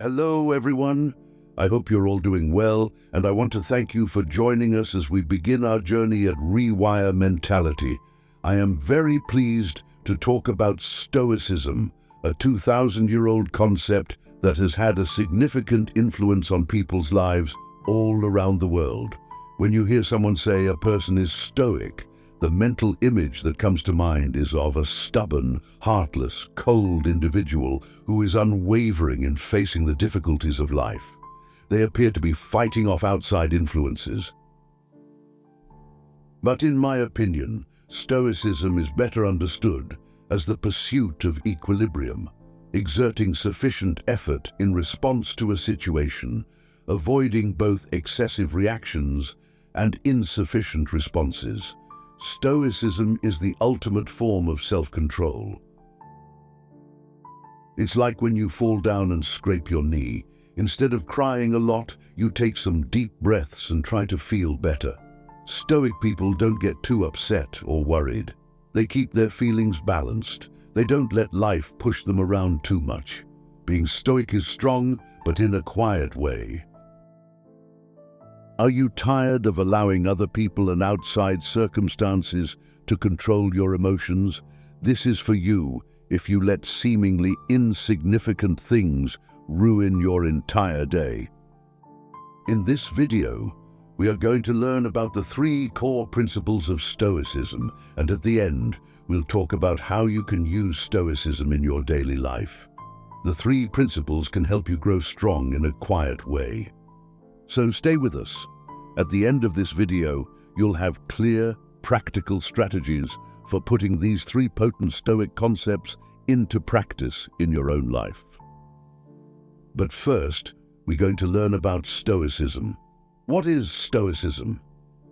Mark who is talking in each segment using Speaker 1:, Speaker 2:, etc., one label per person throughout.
Speaker 1: Hello, everyone. I hope you're all doing well, and I want to thank you for joining us as we begin our journey at Rewire Mentality. I am very pleased to talk about Stoicism, a 2,000-year-old concept that has had a significant influence on people's lives all around the world. When you hear someone say a person is stoic, the mental image that comes to mind is of a stubborn, heartless, cold individual who is unwavering in facing the difficulties of life. They appear to be fighting off outside influences. But in my opinion, Stoicism is better understood as the pursuit of equilibrium, exerting sufficient effort in response to a situation, avoiding both excessive reactions and insufficient responses. Stoicism is the ultimate form of self-control. It's like when you fall down and scrape your knee. Instead of crying a lot, you take some deep breaths and try to feel better. Stoic people don't get too upset or worried. They keep their feelings balanced. They don't let life push them around too much. Being stoic is strong, but in a quiet way. Are you tired of allowing other people and outside circumstances to control your emotions? This is for you if you let seemingly insignificant things ruin your entire day. In this video, we are going to learn about the 3 core principles of Stoicism, and at the end, we'll talk about how you can use Stoicism in your daily life. The 3 principles can help you grow strong in a quiet way. So stay with us. At the end of this video, you'll have clear, practical strategies for putting these 3 potent Stoic concepts into practice in your own life. But first, we're going to learn about Stoicism. What is Stoicism?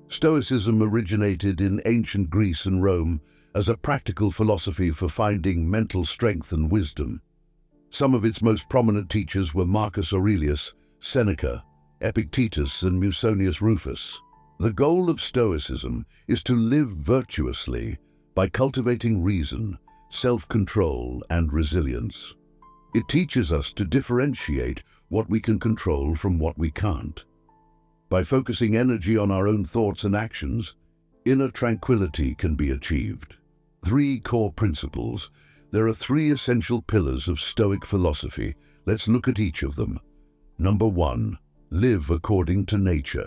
Speaker 1: Stoicism originated in ancient Greece and Rome as a practical philosophy for finding mental strength and wisdom. Some of its most prominent teachers were Marcus Aurelius, Seneca, Epictitus, and Musonius Rufus. The goal of Stoicism is to live virtuously by cultivating reason, self-control, and resilience. It teaches us to differentiate what we can control from what we can't. By focusing energy on our own thoughts and actions, inner tranquility can be achieved. 3 core principles. There are 3 essential pillars of Stoic philosophy. Let's look at each of them. Number 1. Live according to nature.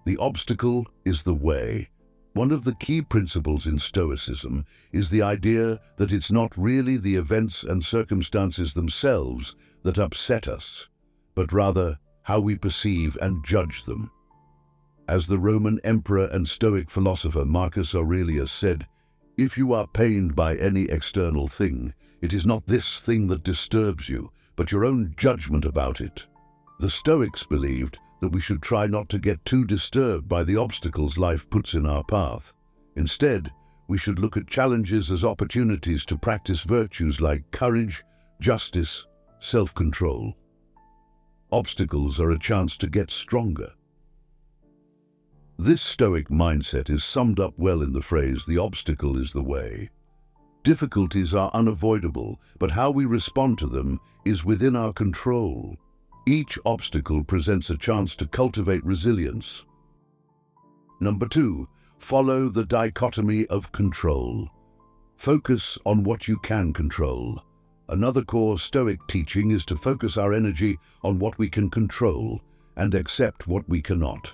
Speaker 1: The obstacle is the way. One of the key principles in Stoicism is the idea that it's not really the events and circumstances themselves that upset us, but rather how we perceive and judge them. As the Roman emperor and Stoic philosopher Marcus Aurelius said, "If you are pained by any external thing, it is not this thing that disturbs you, but your own judgment about it." The Stoics believed that we should try not to get too disturbed by the obstacles life puts in our path. Instead, we should look at challenges as opportunities to practice virtues like courage, justice, self-control. Obstacles are a chance to get stronger. This Stoic mindset is summed up well in the phrase, "The obstacle is the way." Difficulties are unavoidable, but how we respond to them is within our control. Each obstacle presents a chance to cultivate resilience. Number 2, follow the dichotomy of control. Focus on what you can control. Another core Stoic teaching is to focus our energy on what we can control and accept what we cannot.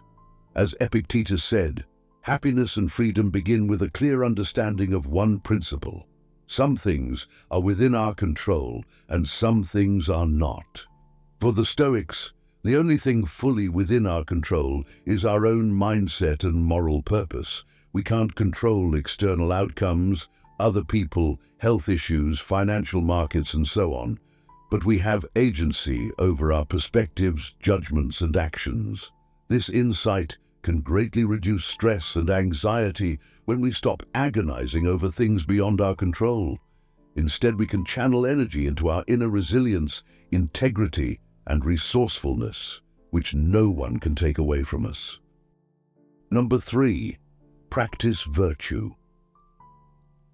Speaker 1: As Epictitus said, happiness and freedom begin with a clear understanding of one principle. Some things are within our control and some things are not. For the Stoics, the only thing fully within our control is our own mindset and moral purpose. We can't control external outcomes, other people, health issues, financial markets, and so on, but we have agency over our perspectives, judgments, and actions. This insight can greatly reduce stress and anxiety when we stop agonizing over things beyond our control. Instead, we can channel energy into our inner resilience, integrity, and resourcefulness, which no one can take away from us. Number 3, practice virtue.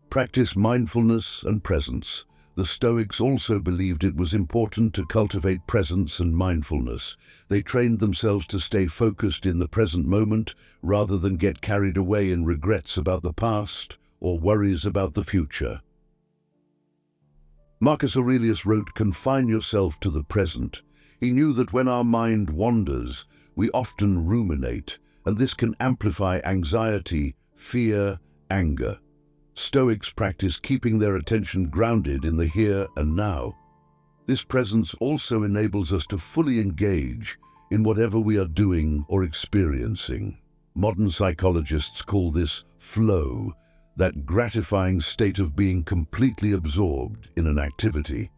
Speaker 1: Practice mindfulness and presence. The Stoics also believed it was important to cultivate presence and mindfulness. They trained themselves to stay focused in the present moment rather than get carried away in regrets about the past or worries about the future. Marcus Aurelius wrote, "Confine yourself to the present." He knew that when our mind wanders, we often ruminate, and this can amplify anxiety, fear, anger. Stoics practice keeping their attention grounded in the here and now. This presence also enables us to fully engage in whatever we are doing or experiencing. Modern psychologists call this flow, that gratifying state of being completely absorbed in an activity.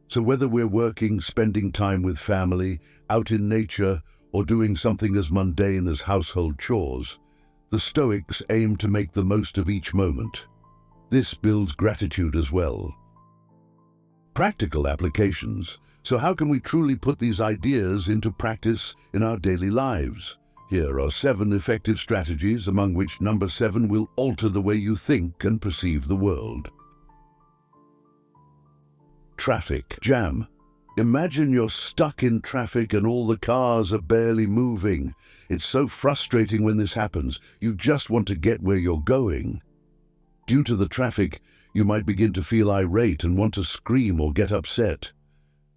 Speaker 1: So whether we're working, spending time with family, out in nature, or doing something as mundane as household chores, the Stoics aim to make the most of each moment. This builds gratitude as well. Practical applications. So how can we truly put these ideas into practice in our daily lives? Here are 7 effective strategies, among which number 7 will alter the way you think and perceive the world. Traffic jam. Imagine you're stuck in traffic and all the cars are barely moving. It's so frustrating when this happens. You just want to get where you're going. Due to the traffic, you might begin to feel irate and want to scream or get upset.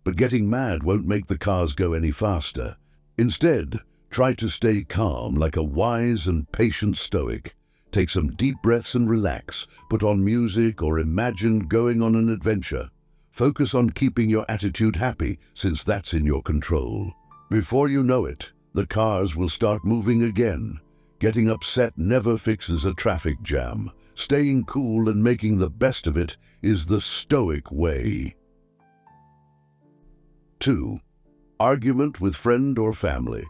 Speaker 1: But getting mad won't make the cars go any faster. Instead, try to stay calm like a wise and patient Stoic. Take some deep breaths and relax. Put on music or imagine going on an adventure. Focus on keeping your attitude happy, since that's in your control. Before you know it, the cars will start moving again. Getting upset never fixes a traffic jam. Staying cool and making the best of it is the Stoic way. 2. Argument with friend or family.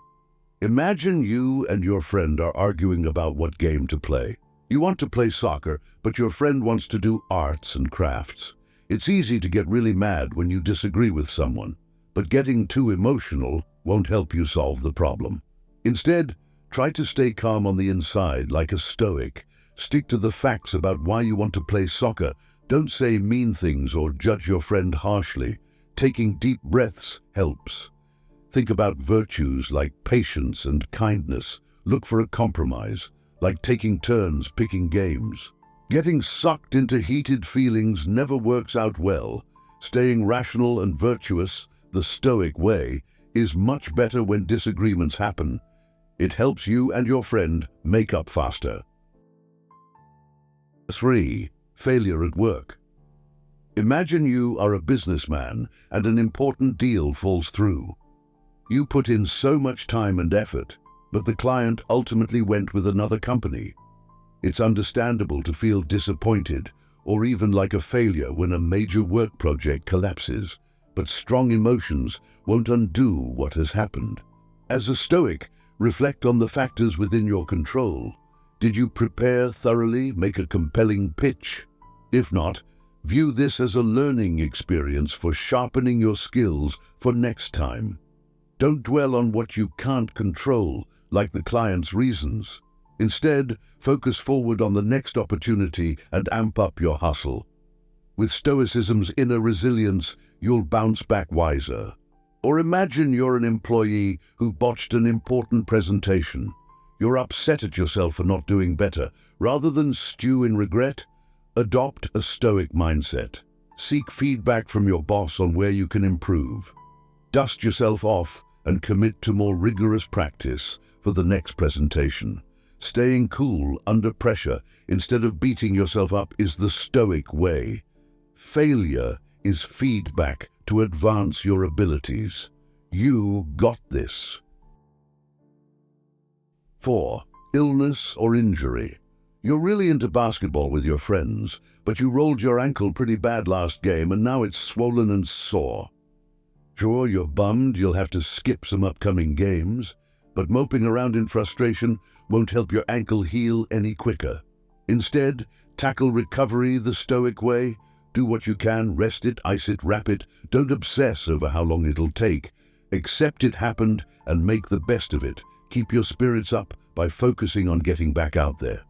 Speaker 1: Imagine you and your friend are arguing about what game to play. You want to play soccer, but your friend wants to do arts and crafts. It's easy to get really mad when you disagree with someone, but getting too emotional won't help you solve the problem. Instead, try to stay calm on the inside like a Stoic. Stick to the facts about why you want to play soccer. Don't say mean things or judge your friend harshly. Taking deep breaths helps. Think about virtues like patience and kindness. Look for a compromise, like taking turns picking games. Getting sucked into heated feelings never works out well. Staying rational and virtuous, the Stoic way, is much better when disagreements happen. It helps you and your friend make up faster. 3. Failure at work. Imagine you are a businessman and an important deal falls through. You put in so much time and effort, but the client ultimately went with another company. It's understandable to feel disappointed or even like a failure when a major work project collapses, but strong emotions won't undo what has happened. As a Stoic, reflect on the factors within your control. Did you prepare thoroughly, make a compelling pitch? If not, view this as a learning experience for sharpening your skills for next time. Don't dwell on what you can't control, like the client's reasons. Instead, focus forward on the next opportunity and amp up your hustle. With Stoicism's inner resilience, you'll bounce back wiser. Or imagine you're an employee who botched an important presentation. You're upset at yourself for not doing better. Rather than stew in regret, adopt a Stoic mindset. Seek feedback from your boss on where you can improve. Dust yourself off and commit to more rigorous practice for the next presentation. Staying cool under pressure instead of beating yourself up is the Stoic way. Failure is feedback to advance your abilities. You got this. 4. Illness or injury. You're really into basketball with your friends, but you rolled your ankle pretty bad last game and now it's swollen and sore. Sure, you're bummed you'll have to skip some upcoming games, but moping around in frustration won't help your ankle heal any quicker. Instead, tackle recovery the Stoic way. Do what you can, rest it, ice it, wrap it. Don't obsess over how long it'll take. Accept it happened and make the best of it. Keep your spirits up by focusing on getting back out there.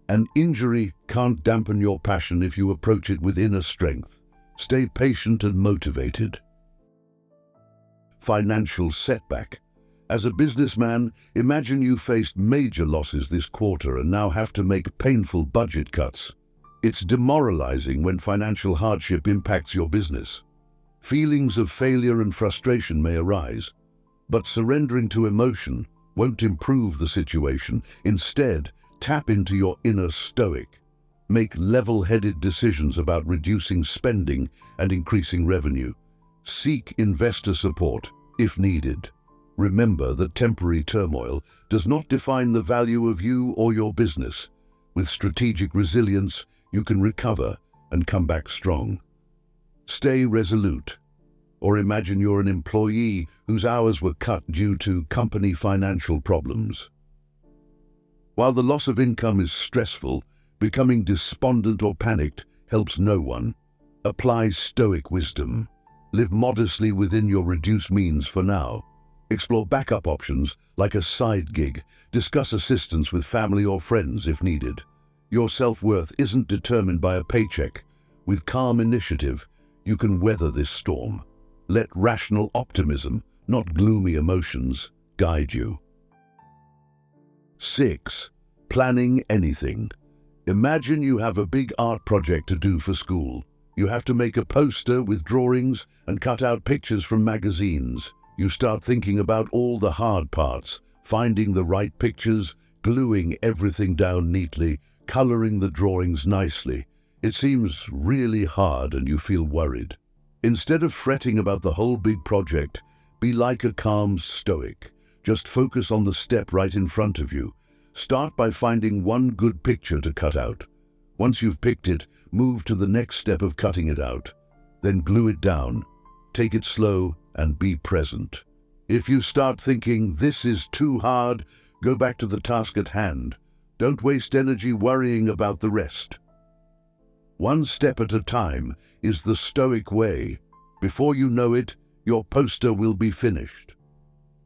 Speaker 1: An injury can't dampen your passion if you approach it with inner strength. Stay patient and motivated. Financial setback. As a businessman, imagine you faced major losses this quarter and now have to make painful budget cuts. It's demoralizing when financial hardship impacts your business. Feelings of failure and frustration may arise, but surrendering to emotion won't improve the situation. Instead, tap into your inner stoic. Make level-headed decisions about reducing spending and increasing revenue. Seek investor support if needed. Remember that temporary turmoil does not define the value of you or your business. With strategic resilience, you can recover and come back strong. Stay resolute. Or imagine you're an employee whose hours were cut due to company financial problems. While the loss of income is stressful, becoming despondent or panicked helps no one. Apply stoic wisdom. Live modestly within your reduced means for now. Explore backup options like a side gig. Discuss assistance with family or friends if needed. Your self-worth isn't determined by a paycheck. With calm initiative, you can weather this storm. Let rational optimism, not gloomy emotions, guide you. 6. Planning anything. Imagine you have a big art project to do for school. You have to make a poster with drawings and cut out pictures from magazines. You start thinking about all the hard parts, finding the right pictures, gluing everything down neatly, coloring the drawings nicely. It seems really hard and you feel worried. Instead of fretting about the whole big project, be like a calm stoic. Just focus on the step right in front of you. Start by finding one good picture to cut out. Once you've picked it, move to the next step of cutting it out. Then glue it down. Take it slow and be present. If you start thinking, this is too hard, go back to the task at hand. Don't waste energy worrying about the rest. One step at a time is the stoic way. Before you know it, your poster will be finished.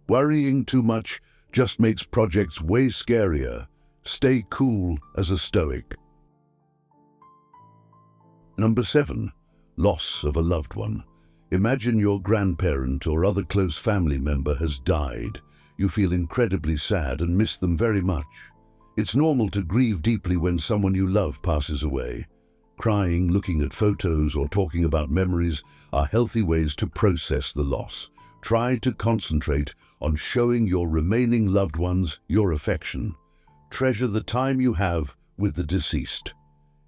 Speaker 1: Worrying too much just makes projects way scarier. Stay cool as a stoic. Number 7. Loss of a loved one. Imagine your grandparent or other close family member has died. You feel incredibly sad and miss them very much. It's normal to grieve deeply when someone you love passes away. Crying, looking at photos, or talking about memories are healthy ways to process the loss. Try to concentrate on showing your remaining loved ones your affection. Treasure the time you have with the deceased.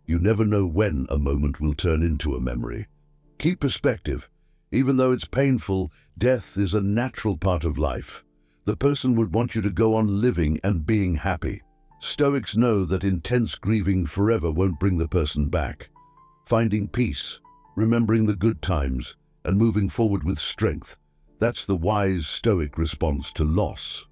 Speaker 1: You never know when a moment will turn into a memory. Keep perspective. Even though it's painful, death is a natural part of life. The person would want you to go on living and being happy. Stoics know that intense grieving forever won't bring the person back. Finding peace, remembering the good times, and moving forward with strength, that's the wise stoic response to loss.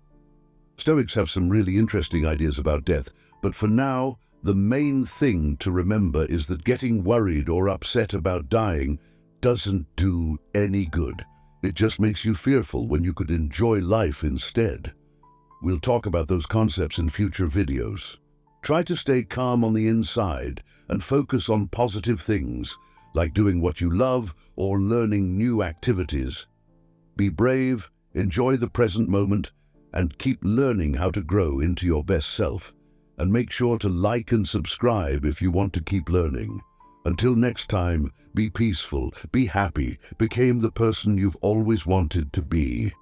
Speaker 1: Stoics have some really interesting ideas about death, but for now, the main thing to remember is that getting worried or upset about dying doesn't do any good. It just makes you fearful when you could enjoy life instead. We'll talk about those concepts in future videos. Try to stay calm on the inside and focus on positive things, like doing what you love or learning new activities. Be brave, enjoy the present moment, and keep learning how to grow into your best self. And make sure to like and subscribe if you want to keep learning. Until next time, be peaceful, be happy, become the person you've always wanted to be.